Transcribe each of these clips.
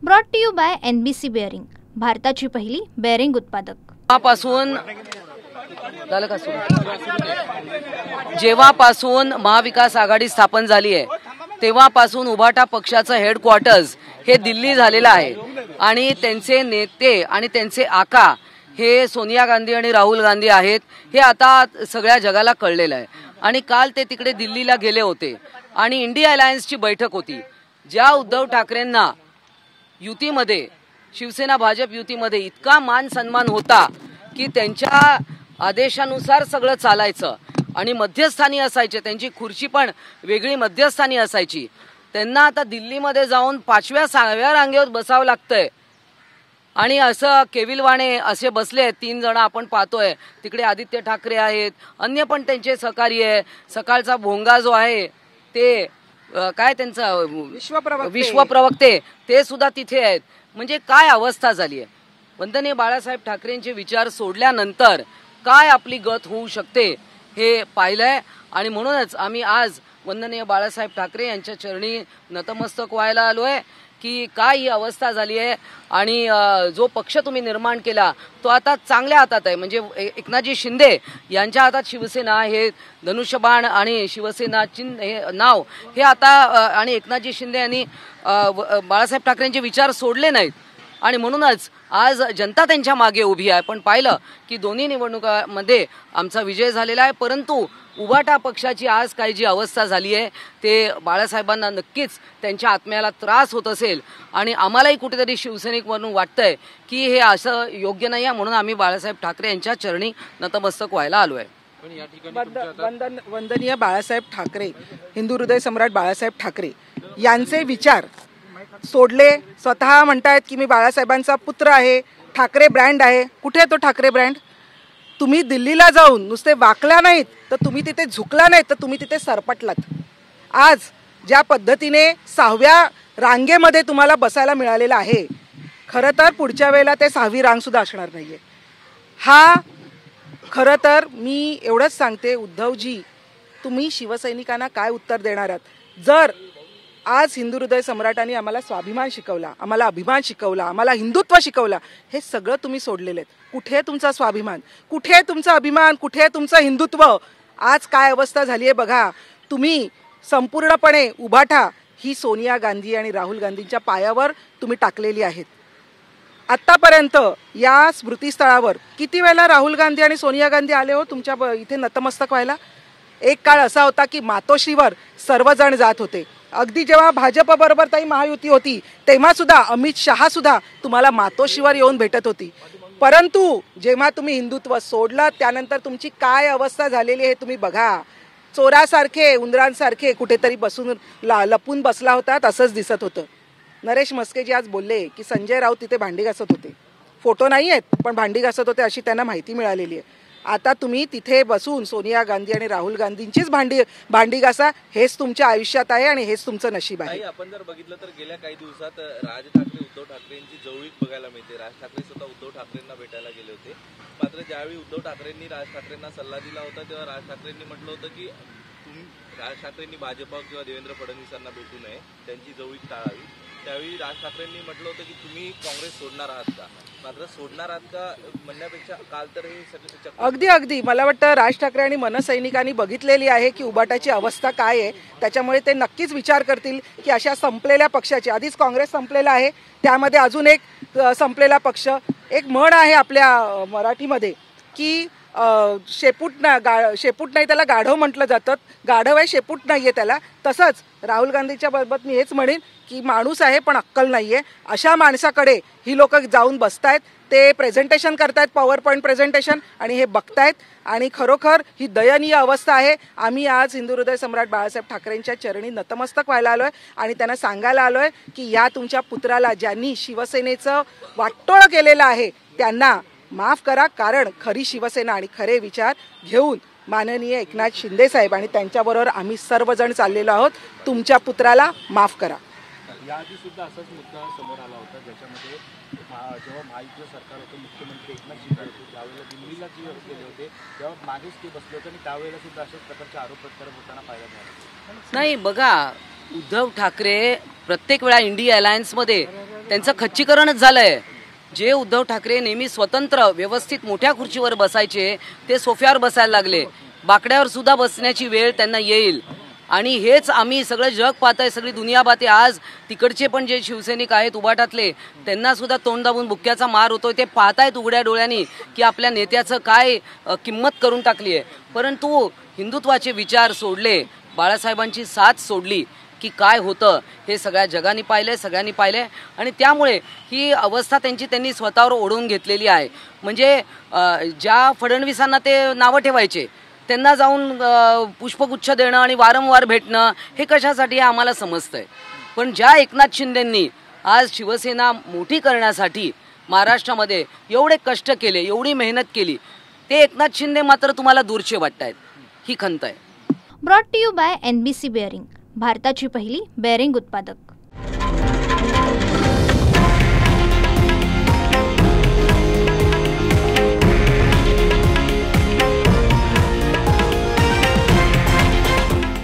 Brought to you by NBC bearing, भारताची पहिली bearing उत्पादक। जेव्हापासून महाविकास आघाडी स्थापन झाली आहे तेव्हापासून उभाटा पक्षाचं हेडक्वार्टर्स हे दिल्ली झालेलं आहे आणि त्यांचे नेते आणि त्यांचे आका हे सोनिया गांधी आणि राहुल गांधी आहेत हे आता सगळ्या जगाला कळलेलं आहे। आणि काल ते तिकडे दिल्लीला गेले होते आणि इंडिया अलायन्सची बैठक होती। ज्या उद्धव ठाकरेंना युतीमध्ये शिवसेना भाजप युतीमध्ये इतका मान सन्मान होता की त्यांच्या आदेशानुसार सगळं चालायचं आणि मध्यस्थानी असायचे, त्यांची खुर्ची पण वेगळी मध्यस्थानी असायची, त्यांना आता दिल्लीमध्ये जाऊन 5व्या 6व्या रांगेवर बसावं लागतंय। आणि असं केविलवाणे असे बसले 3 जण आपण पाहतोय, तिकडे आदित्य ठाकरे आहेत, अन्य पण त्यांचे सहकारी आहे, सकाळचा भोंगा जो आहे ते काय त्यांचा विश्वप्रवक्ते ते सुद्धा तिथे आहेत। म्हणजे काय अवस्था झाली आहे। वंदनीय बाळासाहेब ठाकरेंचे विचार सोडल्यानंतर काय आपली गत होऊ शकते हे पाहिलंय आणि म्हणूनच आम्ही आज वंदनीय बाळासाहेब ठाकरे यांच्या चरणी नतमस्तक व्हायला आलोय की काय ही अवस्था झाली आहे। आणि जो पक्ष तुम्ही निर्माण केला तो आता चांगल्या हातात आहे। म्हणजे एकनाथजी शिंदे यांच्या हातात शिवसेना हे धनुष्यबाण आणि शिवसेना चिन्ह हे नाव हे आता आणि एकनाथजी शिंदे यांनी बाळासाहेब ठाकरेंचे विचार सोडले नाहीत आणि म्हणूनच आज जनता त्यांच्या मागे उभी आहे। पण पाहिलं की दोन्ही निवडणुकांमध्ये आमचा विजय झालेला आहे, परंतु उभाटा पक्षाची आज काही जी अवस्था झाली आहे ते बाळासाहेबांना नक्कीच त्यांच्या आत्म्याला त्रास होत असेल आणि आम्हालाही कुठेतरी शिवसैनिक म्हणून वाटतंय की हे असं योग्य नाही आहे। म्हणून आम्ही बाळासाहेब ठाकरे यांच्या चरणी नतमस्तक व्हायला आलो आहे। वंदनीय बाळासाहेब ठाकरे, हिंदू हृदय सम्राट बाळासाहेब ठाकरे यांचे विचार सोडले, स्वतः म्हणतायत की मी बाळासाहेबांचा पुत्र आहे, ठाकरे ब्रँड आहे। कुठे आहे तो ठाकरे ब्रँड? तुम्ही दिल्लीला जाऊन नुसते वाकला नाहीत तर तुम्ही तिथे झुकला नाहीत तर तुम्ही तिथे सरपटलात। आज ज्या पद्धतीने 6व्या रांगेमध्ये तुम्हाला बसायला मिळालेलं आहे, खरं तर पुढच्या वेळेला ते 6वी रांग सुद्धा असणार नाहीये। हा खरं तर मी एवढंच सांगते, उद्धवजी तुम्ही शिवसैनिकांना काय उत्तर देणार आहात? जर आज हिंदू हृदय सम्राटांनी आम्हाला स्वाभिमान शिकवला, आम्हाला अभिमान शिकवला, आम्हाला हिंदुत्व शिकवला, हे सगळं तुम्ही सोडलेलं आहे। कुठे तुमचा स्वाभिमान, कुठे तुमचा अभिमान, कुठे तुमचं हिंदुत्व? आज काय अवस्था झाली आहे बघा। तुम्ही संपूर्णपणे उभाटा ही सोनिया गांधी आणि राहुल गांधींच्या पायावर तुम्ही टाकलेली आहेत। आतापर्यंत या स्मृतीस्थळावर किती वेळेला राहुल गांधी आणि सोनिया गांधी आले हो तुमच्या इथे नतमस्तक व्हायला? एक काळ असा होता की मातोश्रीवर सर्वजण जात होते। अगदी जेव्हा भाजप बरोबर ताई महायुती होती तेव्हा सुद्धा अमित शहा सुद्धा तुम्हाला मातोश्रीवर येऊन भेटत होती। परंतु जेव्हा तुम्ही हिंदुत्व सोडलं त्यानंतर तुमची काय अवस्था झालेली आहे तुम्ही बघा। चोरासारखे, उंदरांसारखे कुठेतरी बसून लपून बसला होता, असंच दिसत होतं। नरेश म्हस्केजी आज बोलले की संजय राऊत तिथे भांडी घासत होते, फोटो नाही आहेत पण भांडी घासत होते अशी त्यांना माहिती मिळालेली आहे। आता तुम्ही तिथे बसून सोनिया गांधी आणि राहुल गांधींचीच भांडी घासा, हेच तुमच्या आयुष्यात आहे आणि हेच तुमचं नशीब आहे। आपण जर बघितलं तर गेल्या काही दिवसात राज ठाकरे उद्धव ठाकरेंची जवळीक बघायला मिळते। राज ठाकरे स्वतः उद्धव ठाकरेंना भेटायला गेले होते, मात्र ज्यावेळी उद्धव ठाकरेंनी राज ठाकरेंना सल्ला दिला होता तेव्हा राज ठाकरेंनी म्हटलं होतं की राज ठाकरेंनी भाजप किंवा देवेंद्र फडणवीसांना भेटू नये, त्यांची जवळीक टाळावी। त्यावेळी राज ठाकरेंनी म्हटलं होतं की तुम्ही काँग्रेस सोडणार आहात का? मात्र सोडणार आहात का म्हणण्यापेक्षा काल तर हे अगदी मला वाटतं राज ठाकरे आणि मनसैनिकांनी बघितलेली आहे की उभाटाची अवस्था काय आहे, त्याच्यामुळे ते नक्कीच विचार करतील की अशा संपलेल्या पक्षाची, आधीच काँग्रेस संपलेला आहे त्यामध्ये अजून एक संपलेला पक्ष। एक म्हण आहे आपल्या मराठीमध्ये की शेपूट नाही त्याला गाढव म्हटलं जातं, गाढव आहे शेपूट नाहीये त्याला। तसंच राहुल गांधीच्या बाबत मी हेच म्हणेन की माणूस आहे पण अक्कल नाहीये, अशा माणसाकडे ही लोक जाऊन बसतायत, ते प्रेझेंटेशन करतायत, पॉवर पॉईंट प्रेझेंटेशन, आणि हे बघतायत आणि खरोखर ही दयनीय अवस्था आहे। आम्ही आज हिंदू हृदय सम्राट बाळासाहेब ठाकरेंच्या चरणी नतमस्तक व्हायला आलोय आणि त्यांना सांगायला आलोय की या तुमच्या पुत्राला ज्यांनी शिवसेनेचं वाटोळं केलेलं आहे त्यांना माफ करा, कारण खरी शिवसेना आणि खरे विचार घेऊन माननीय एकनाथ शिंदे साहेब आणि त्यांच्याबरोबर आम्ही सर्वजण चाललेलो आहोत। तुमच्या पुत्राला माफ करा। याआधी सुद्धा असाच मुद्दा समोर आला होता ज्याच्यामध्ये जेव्हा महायुतीचं सरकार होतं, मुख्यमंत्री एकनाथ शिंदे होते, त्यावेळेला दिल्लीला जे गेले होते तेव्हा मागेच ते बसले होते आणि त्यावेळेला सुद्धा अशाच प्रकारचे आरोप प्रत्यारोप होताना पाहायला मिळाले। नाही बघा, उद्धव ठाकरे प्रत्येक वेळा इंडिया अलायन्समध्ये त्यांचं खच्चीकरणच झालंय. जे उद्धव ठाकरे नेहमी स्वतंत्र व्यवस्थित मोठ्या खुर्चीवर बसायचे ते सोफ्यावर बसायला लागले. बाकड्यावर सुद्धा बसण्याची वेळ त्यांना येईल. आणि हेच आम्ही सगळं जग पाहतंय, सगळी दुनिया पाहते. आज तिकडचे पण जे शिवसैनिक आहेत उभाटातले, त्यांना सुद्धा तोंड दाबून बुक्क्याचा मार होतोय. ते पाहतायत उघड्या डोळ्यांनी की आपल्या नेत्याचं काय किंमत करून टाकली आहे. परंतु हिंदुत्वाचे विचार सोडले, बाळासाहेबांची साथ सोडली की काय होतं हे सगळ्या जगाने पाहिलंय, सगळ्यांनी पाहिलंय. आणि त्यामुळे ही अवस्था त्यांनी स्वतःवर ओढवून घेतलेली आहे. म्हणजे ज्या फडणवीसांना ते नावं ठेवायचे, त्यांना जाऊन पुष्पगुच्छ देणं आणि वारंवार भेटणं हे कशासाठी आम्हाला समजतंय. पण ज्या एकनाथ शिंदेंनी आज शिवसेना मोठी करण्यासाठी महाराष्ट्रामध्ये एवढे कष्ट केले, एवढी मेहनत केली, ते एकनाथ शिंदे मात्र तुम्हाला दूरचे वाटतायत. ही खंत आहे. Brought to you by NBC bearing, भारताची पहिली बेअरिंग उत्पादक.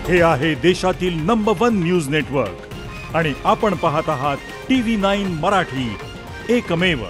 हे आहे देशातील नंबर 1 न्यूज नेटवर्क आणि आपण पाहत आहात TV9 मराठी, एकमेव.